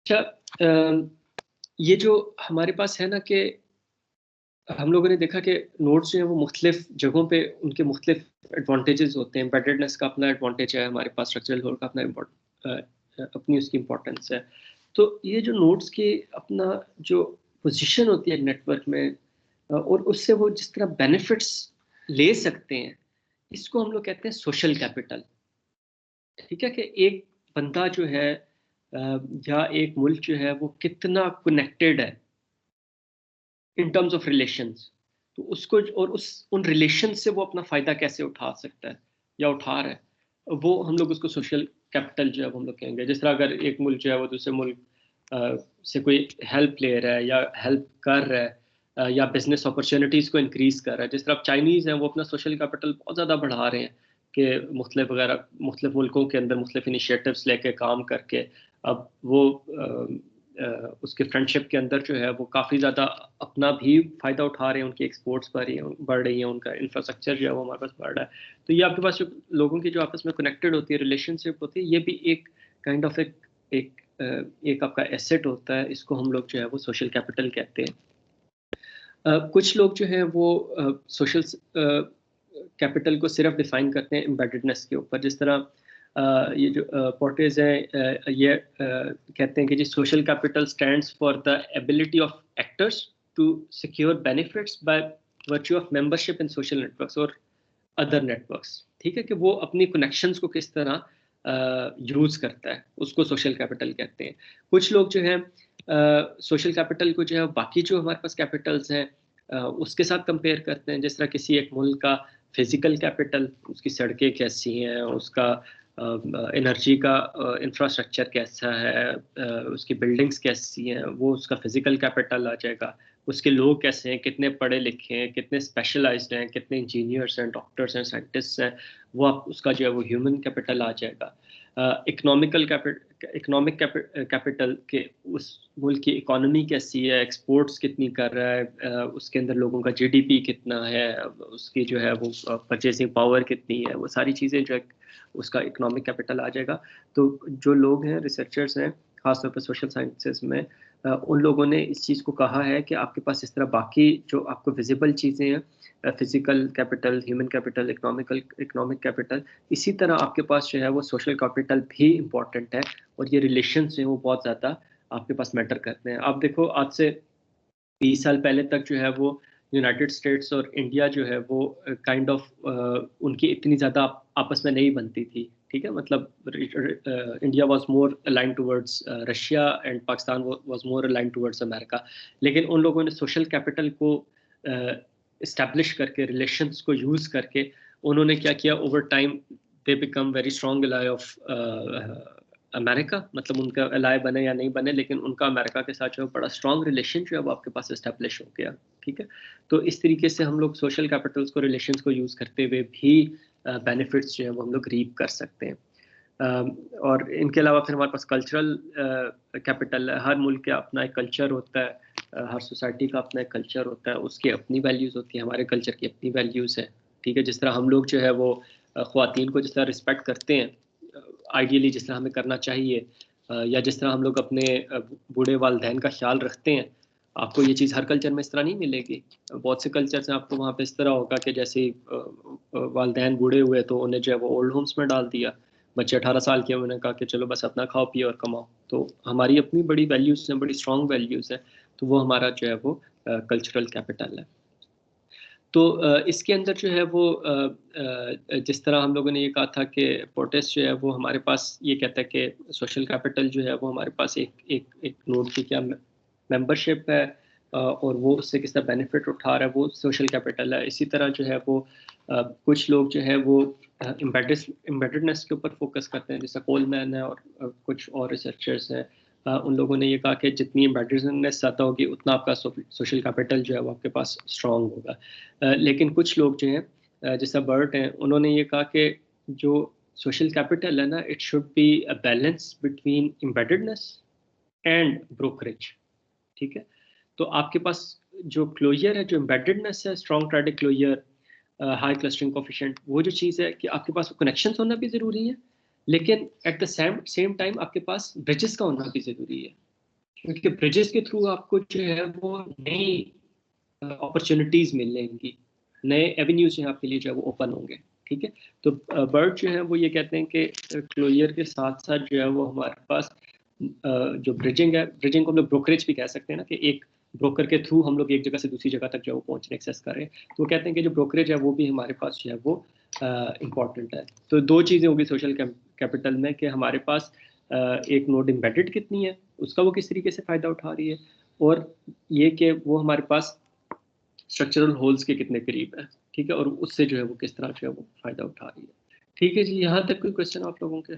अच्छा, ये जो हमारे पास है ना कि हम लोगों ने देखा कि नोड्स जो है वो मुख्तलिफ जगहों पे उनके मुख्तलिफ एडवांटेजेस होते हैं। एम्बेडेडनेस का अपना एडवांटेज है, हमारे पास स्ट्रक्चरल होल का अपना अपनी उसकी इम्पोर्टेंस है। तो ये जो नोड्स की अपना जो पोजीशन होती है नेटवर्क में, और उससे वो जिस तरह बेनिफिट्स ले सकते हैं, इसको हम लोग कहते हैं सोशल कैपिटल। ठीक है कि एक बंदा जो है या एक मुल्क जो है वो कितना कनेक्टेड है इन टर्म्स ऑफ रिलेशंस, तो उसको और उस उन रिलेशन से वो अपना फ़ायदा कैसे उठा सकता है या उठा रहा है, वो हम लोग उसको सोशल कैपिटल जो है वो हम लोग कहेंगे। जिस तरह अगर एक मुल्क जो है वो दूसरे मुल्क से कोई हेल्प ले रहा है या हेल्प कर रहा है, या बिजनेस अपॉर्चुनिटीज़ को इंक्रीज़ कर रहा है। जिस तरह अब चाइनीज़ हैं, वो अपना सोशल कैपिटल बहुत ज़्यादा बढ़ा रहे हैं कि मुख्तलिफ मुल्कों के अंदर मुख्तलिफ इनिशिएटिव्स लेके काम करके अब वो उसके फ्रेंडशिप के अंदर जो है वो काफ़ी ज़्यादा अपना भी फ़ायदा उठा रहे हैं। उनकी एक्सपोर्ट्स बढ़ रही हैं, उनका इंफ्रास्ट्रक्चर जो है वो हमारे पास बढ़ रहा है। तो ये आपके पास जो लोगों की जो आपस में कनेक्टेड होती है, रिलेशनशिप होती है, ये भी एक काइंड ऑफ एक एक आपका एसेट होता है। इसको हम लोग जो है वो सोशल कैपिटल कहते हैं। कुछ लोग जो हैं वो सोशल कैपिटल को सिर्फ डिफाइन करते हैं एम्बेडेडनेस के ऊपर। जिस तरह ये जो पोर्टेज हैं, ये कहते हैं कि जी social capital stands for the ability of actors to secure benefits by virtue of membership in social networks और अदर नेटवर्क्स। ठीक है कि वो अपनी कनेक्शंस को किस तरह यूज़ करता है, उसको सोशल कैपिटल कहते हैं। कुछ लोग जो हैं सोशल कैपिटल को जो है बाकी जो हमारे पास कैपिटल्स हैं उसके साथ कंपेयर करते हैं। जिस तरह किसी एक मुल्क का फिजिकल कैपिटल, उसकी सड़कें कैसी हैं, उसका एनर्जी का इंफ्रास्ट्रक्चर कैसा है, उसकी बिल्डिंग्स कैसी हैं, वो उसका फिजिकल कैपिटल आ जाएगा। उसके लोग कैसे हैं, कितने पढ़े लिखे हैं, कितने स्पेशलाइज्ड हैं, कितने इंजीनियर्स हैं, डॉक्टर्स हैं, साइंटिस्ट्स हैं, वो आप उसका जो है वो ह्यूमन कैपिटल आ जाएगा। इकोनॉमिक कैपिटल के उस मुल्क की इकोनॉमी कैसी है, एक्सपोर्ट्स कितनी कर रहा है, उसके अंदर लोगों का जीडीपी कितना है, उसकी जो है वो परचेसिंग पावर कितनी है, वो सारी चीज़ें जो है उसका इकोनॉमिक कैपिटल आ जाएगा। तो जो लोग हैं, रिसर्चर्स हैं, खासतौर पर सोशल साइंसेस में, उन लोगों ने इस चीज़ को कहा है कि आपके पास इस तरह बाकी जो आपको विजिबल चीज़ें हैं, physical capital, human capital, economic capital, इसी तरह आपके पास जो है वो सोशल कैपिटल भी इम्पोर्टेंट है। और ये रिलेशंस जो हैं वो बहुत ज़्यादा आपके पास मैटर करते हैं। आप देखो, आज से 20 साल पहले तक जो है वो यूनाइटेड स्टेट्स और इंडिया जो है वो काइंड ऑफ उनकी इतनी ज़्यादा आपस में नहीं बनती थी। ठीक है, मतलब India was more align towards Russia and Pakistan was more align towards America. लेकिन उन लोगों ने सोशल कैपिटल को इस्टेब्लिश करके, रिलेशंस को यूज़ करके, उन्होंने क्या किया, over time they become very strong ally of America. मतलब उनका एलाय बने या नहीं बने, लेकिन उनका अमेरिका के साथ जो है बड़ा स्ट्रॉन्ग रिलेशन जो है वो आपके पास एस्टेब्लिश हो गया। ठीक है, तो इस तरीके से हम लोग सोशल कैपिटल्स को, रिलेशंस को यूज़ करते हुए भी बेनिफिट्स जो है वो हम लोग रीप कर सकते हैं। और इनके अलावा फिर हमारे पास कल्चरल कैपिटल है। हर मुल्क का अपना एक कल्चर होता है, हर सोसाइटी का अपना एक कल्चर होता है, उसकी अपनी वैल्यूज़ होती हैं, हमारे कल्चर की अपनी वैल्यूज़ है। ठीक है, जिस तरह हम लोग जो है वो ख़वातीन को जिस तरह रिस्पेक्ट करते हैं, आइडियली जिस तरह हमें करना चाहिए, या जिस तरह हम लोग अपने बूढ़े वालिदैन का ख्याल रखते हैं, आपको ये चीज़ हर कल्चर में इस तरह नहीं मिलेगी। बहुत से कल्चर्स हैं, आपको वहाँ पे इस तरह होगा कि जैसे ही वालिदैन बूढ़े हुए तो उन्हें जो है वो ओल्ड होम्स में डाल दिया। बच्चे 18 साल के, उन्होंने कहा कि चलो बस अपना खाओ पियो और कमाओ। तो हमारी अपनी बड़ी वैल्यूज़ हैं, बड़ी स्ट्रॉन्ग वैल्यूज़ हैं, तो वो हमारा जो है वो कल्चरल कैपिटल है। तो इसके अंदर जो है वो जिस तरह हम लोगों ने ये कहा था कि प्रोटेस्ट जो है वो हमारे पास ये कहता है कि सोशल कैपिटल जो है वो हमारे पास एक एक एक नोड की क्या मेंबरशिप है, और वो उससे किस तरह बेनिफिट उठा रहा है, वो सोशल कैपिटल है। इसी तरह जो है वो कुछ लोग जो है वो एम्बेडेडनेस के ऊपर फोकस करते हैं, जैसे कोलमैन है और कुछ और रिसर्चर्स हैं। उन लोगों ने ये कहा कि जितनी एम्बेडेडनेस ज़्यादा होगी, उतना आपका सोशल कैपिटल जो है वो आपके पास स्ट्रॉन्ग होगा। लेकिन कुछ लोग जो हैं, जैसा बर्ट हैं, उन्होंने ये कहा कि जो सोशल कैपिटल है ना, it should be a balance between embeddedness and brokerage. ठीक है, तो आपके पास जो क्लोजर है, जो एम्बेडेडनेस है, strong triadic closure, high clustering coefficient, वो जो चीज़ है कि आपके पास कनेक्शंस होना भी ज़रूरी है, लेकिन at the same same time आपके पास ब्रिजेस का होना भी ज़रूरी है। क्योंकि ब्रिजेस के थ्रू आपको जो है वो नई अपॉर्चुनिटीज मिलेंगी, नए एवेन्यूज जो है आपके लिए जो है वो ओपन होंगे। ठीक है, तो बर्ड जो है वो ये कहते हैं कि क्लोजर के साथ साथ जो है वो हमारे पास जो ब्रिजिंग है, ब्रिजिंग को हम लोग ब्रोकरेज भी कह सकते हैं ना, कि एक ब्रोकर के थ्रू हम लोग एक जगह से दूसरी जगह तक जो है वो पहुंचने एक्सेस कर रहे हैं। तो वो कहते हैं कि जो ब्रोकरेज है वो भी हमारे पास जो है वो इम्पॉर्टेंट है। तो दो चीज़ें होगी सोशल कैपिटल में, कि हमारे पास एक नोड एम्बेडेड कितनी है, उसका वो किस तरीके से फ़ायदा उठा रही है, और ये कि वो हमारे पास स्ट्रक्चरल होल्स के कितने करीब है। ठीक है, और उससे जो है वो किस तरह जो है वो फ़ायदा उठा रही है। ठीक है जी, यहाँ तक कोई क्वेश्चन आप लोगों के?